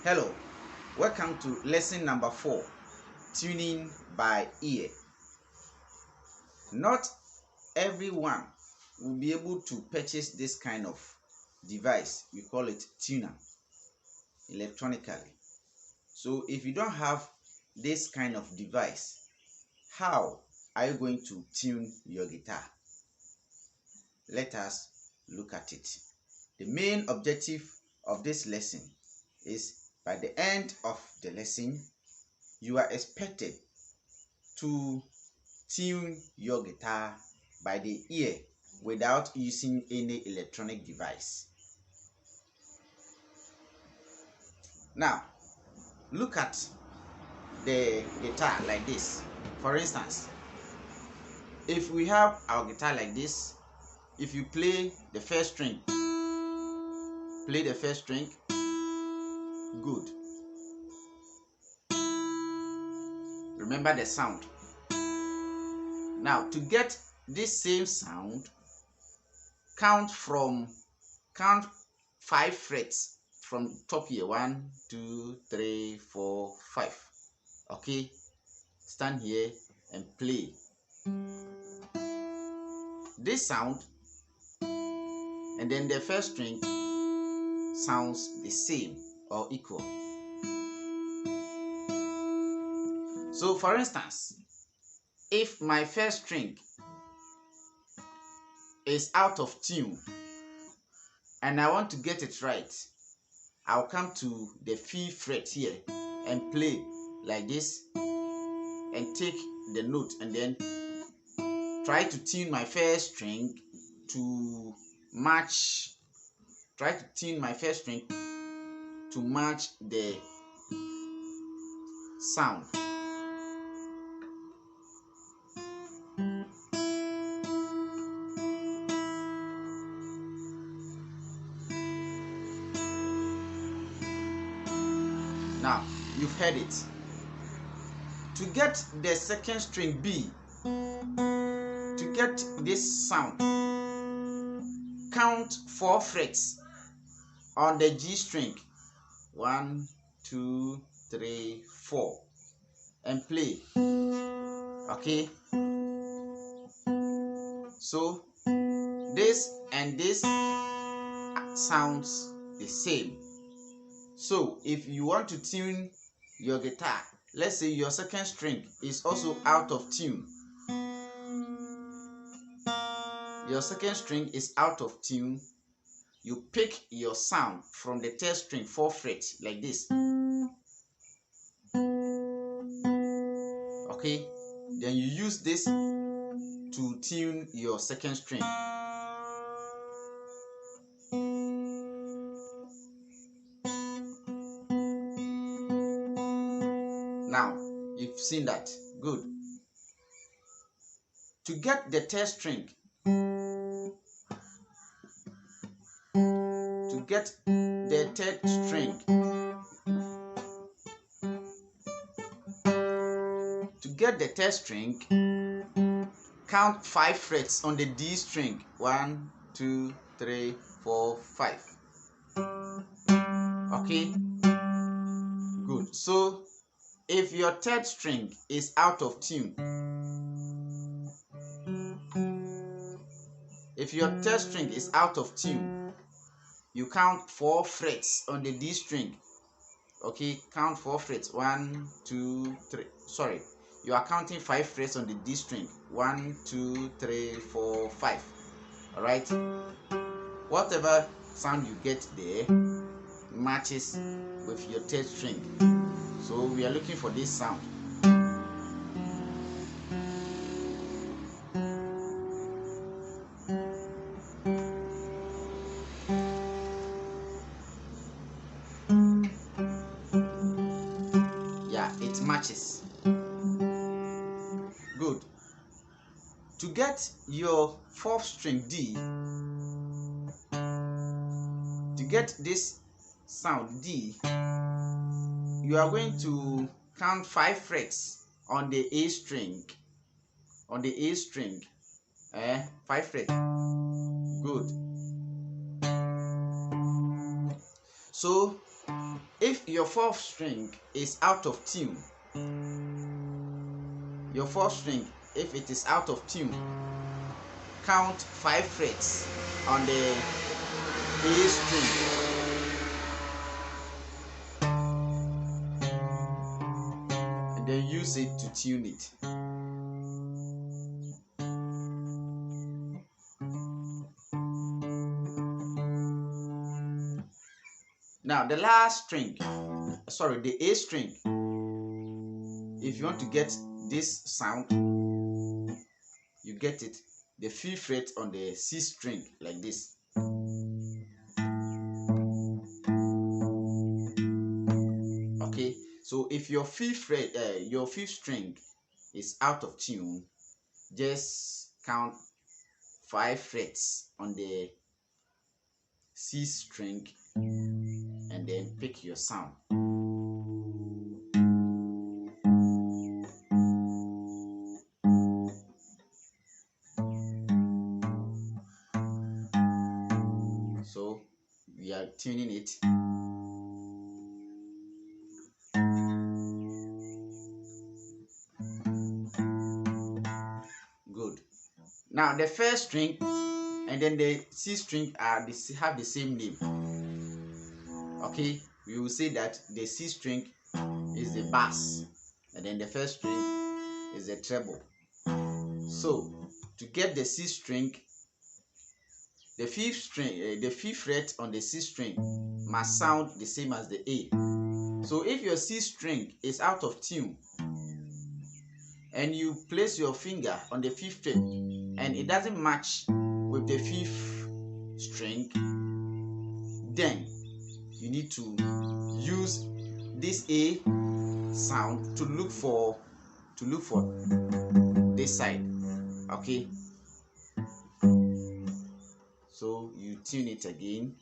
Hello, welcome to lesson number 4, tuning by ear. Not everyone will be able to purchase this kind of device. We call it tuner electronically. So if you don't have this kind of device, how are you going to tune your guitar? Let us look at it. The main objective of this lesson is by the end of the lesson, you are expected to tune your guitar by the ear without using any electronic device. Now, look at the guitar like this. For instance, if we have our guitar like this, if you play the first string, good. Remember the sound. Now, to get this same sound, count 5 frets from top here. 1, 2, 3, 4, 5. Okay, stand here and play this sound, and then the first string sounds the same or equal. So for instance, if my first string is out of tune and I want to get it right, I'll come to the 5th fret here and play like this and take the note and then try to tune my first string to match the sound. Now, you've heard it. To get the second string B, to get this sound, count 4 frets on the G string. 1, 2, 3, 4, and play. Okay, so this and this sounds the same. So if you want to tune your guitar, let's say your second string is also out of tune. You pick your sound from the 3rd string, 4 frets, like this. Okay, then you use this to tune your second string. Now, you've seen that. Good. To get the 3rd string, count 5 frets on the D string. 1, 2, 3, 4, 5. Okay, good. So if your 3rd string is out of tune, you count 4 frets on the D string. Okay, count 4 frets. 1, 2, 3. Sorry, you are counting 5 frets on the D string. 1, 2, 3, 4, 5. All right. Whatever sound you get there matches with your 3rd string. So we are looking for this sound. Yeah, it matches. Good. To get your 4th string D, to get this sound D, you are going to count 5 frets on the A string. 5 frets. Good. So if your fourth string is out of tune, your fourth string, if it is out of tune, count 5 frets on the A string, and then use it to tune it. Now the last string, sorry, the A string, if you want to get this sound, you get it the 5th fret on the C string like this. Okay, so if your 5th fret, your 5th string is out of tune, just count 5 frets on the C string and then pick your sound. So we are tuning it. Good. Now the first string and then the C string have the same name. Okay, we will say that the C string is the bass, and then the first string is the treble. So to get the C string, the 5th string, the 5th fret on the C string must sound the same as the A. So if your C string is out of tune and you place your finger on the 5th fret and it doesn't match with the 5th string, then you need to use this A sound to look for this side. Okay, so you tune it again.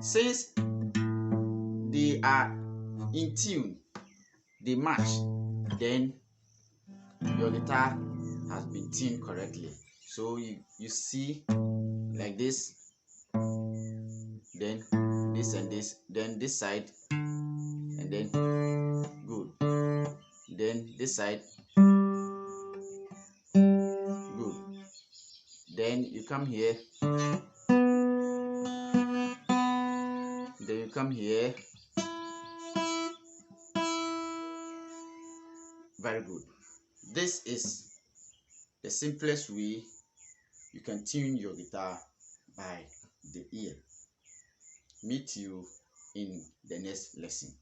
Since they are in tune, they match, then your guitar has been tuned correctly. So you see like this, then this and this, then this side, and then good, then this side, good, then you come here, then you come here. Very good. This is the simplest way you can tune your guitar by the ear. Meet you in the next lesson.